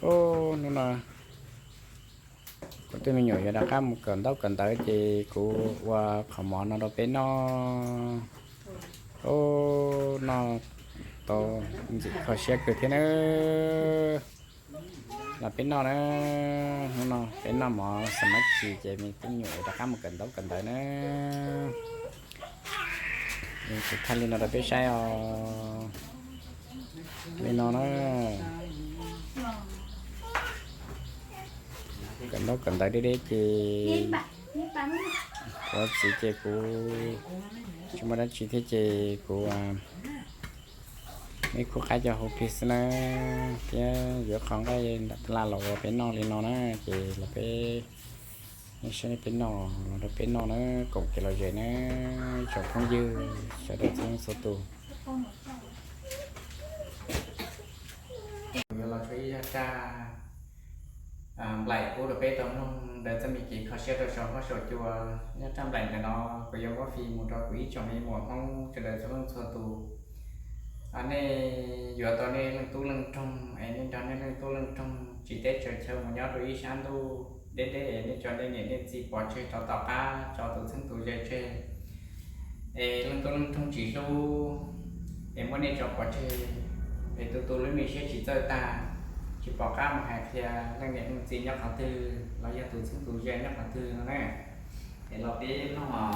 ô nó là có tôi mình nhồi cho đã cam một cần tóc cần tới thì cô qua khẩu món nó đâu bên nó ô nó to gì khó xếp được thế nữa là bên nó nó bên nó mà sắm chỉ chỉ mình cái nhồi đã cam một cần tới nữa mình sẽ thay lên nó đã biết sai bên nó cần tới đấy chị có chị chị của chúng ta đã chỉ thấy chị của mấy cô khai cho học phí nữa cái giữa con cái đặt la lò bên nó lên nó chị là cái sẽ bên nó là bên nó cũng cái là gì cho không dư cho được xuống số tù là cái cha lại của được bê tông nông để cho mình chỉ khó xếp được số có số chùa nhất trăm lạnh là nó có dấu có phim một trò quý cho mình một không cho đời xuống số tù anh ấy vừa tao này lần tu lần trong anh ấy cho nên lần tu lần trong chỉ tết chơi chơi một nhớ rồi sáng tu đến đây anh ấy cho nên nên chỉ bỏ chơi tao tao cá cho tụi sinh tụi chơi lần tu lần trong chỉ tu em muốn nên cho bỏ chơi để tụi lấy mình sẽ chỉ chơi ta chỉ bỏ cá mà hạt thì đang nhận chỉ nhắc họ tư là do tụi sinh tụi chơi nhắc họ tư nữa nè để lọt đi nó mà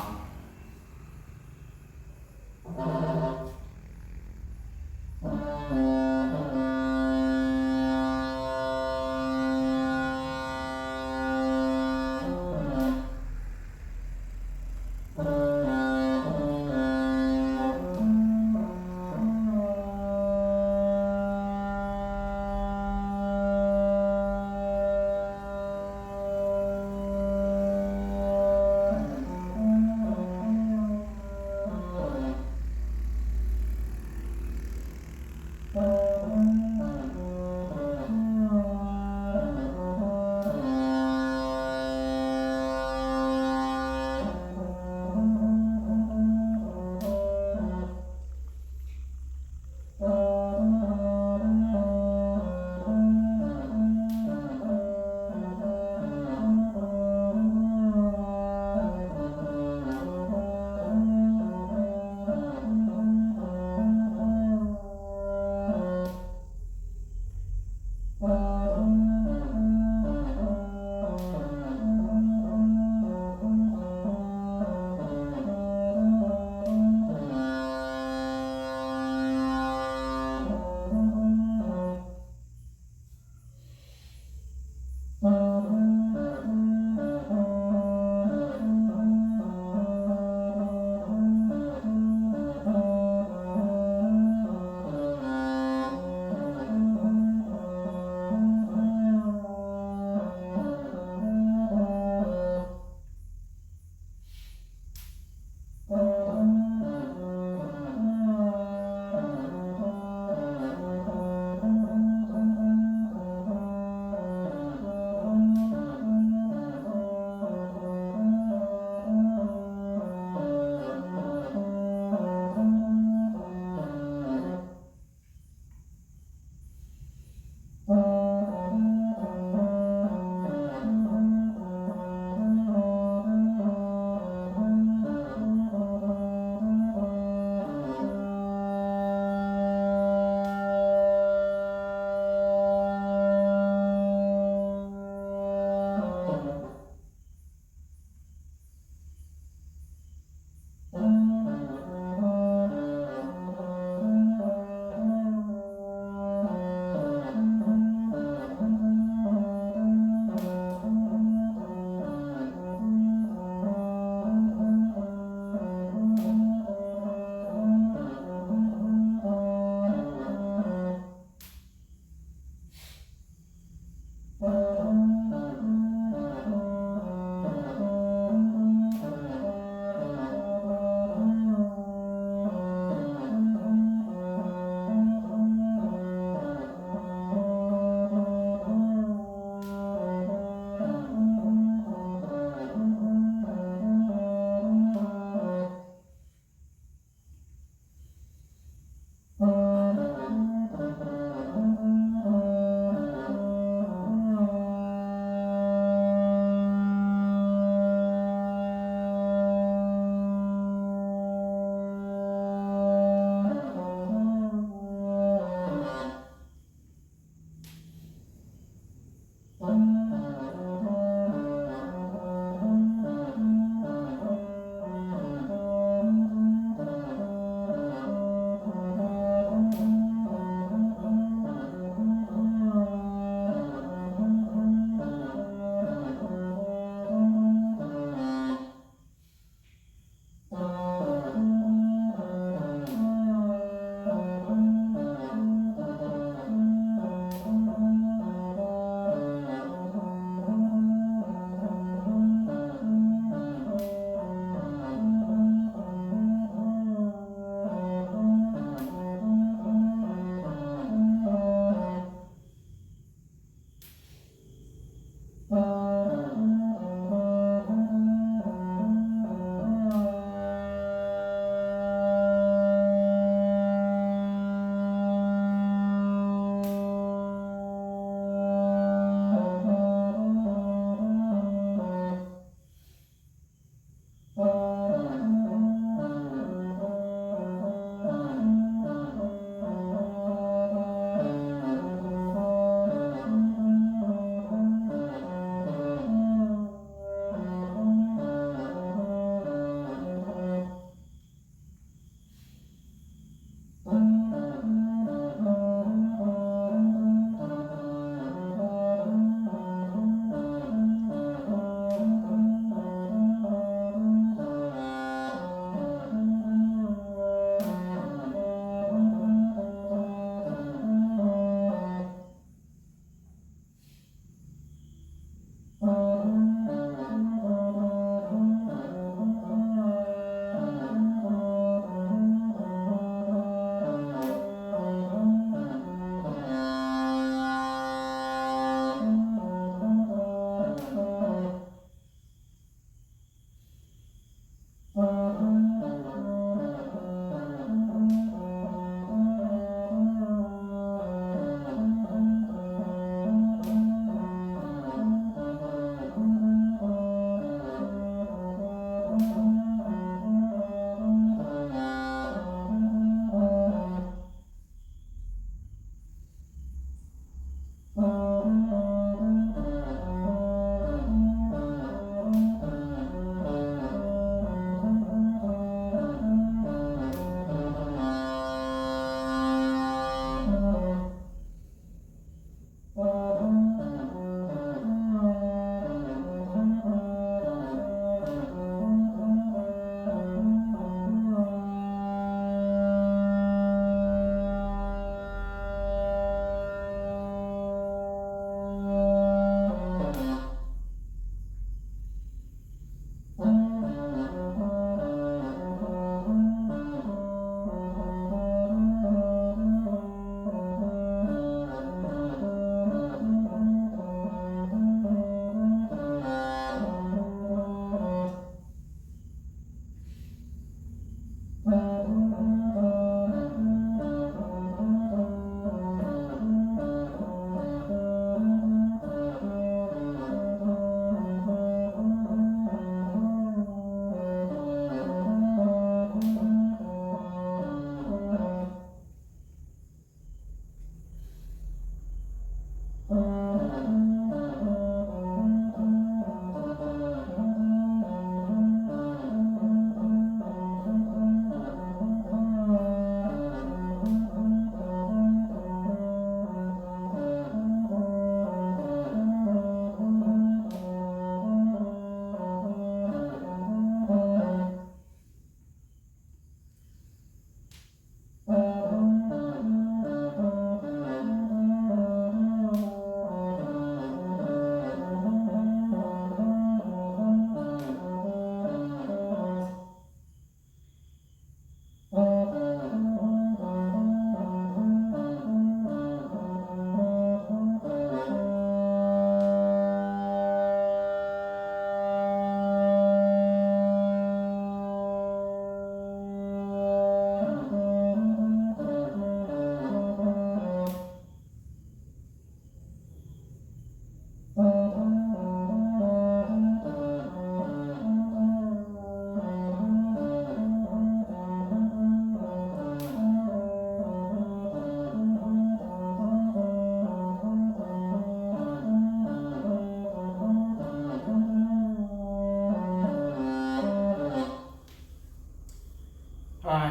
ai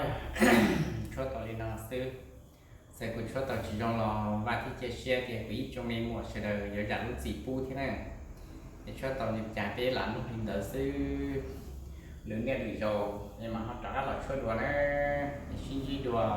cho tao đi nào sư sẽ cũng cho tao chỉ trong lò và thì chia sẻ thì quý cho mình một sự đời giờ dặn lúc gì pu thế này để cho tao nhập trả bé lắm lúc hình đỡ sư lớn nghe được rồi nhưng mà họ trả lại cho đùa nữa xin gì đùa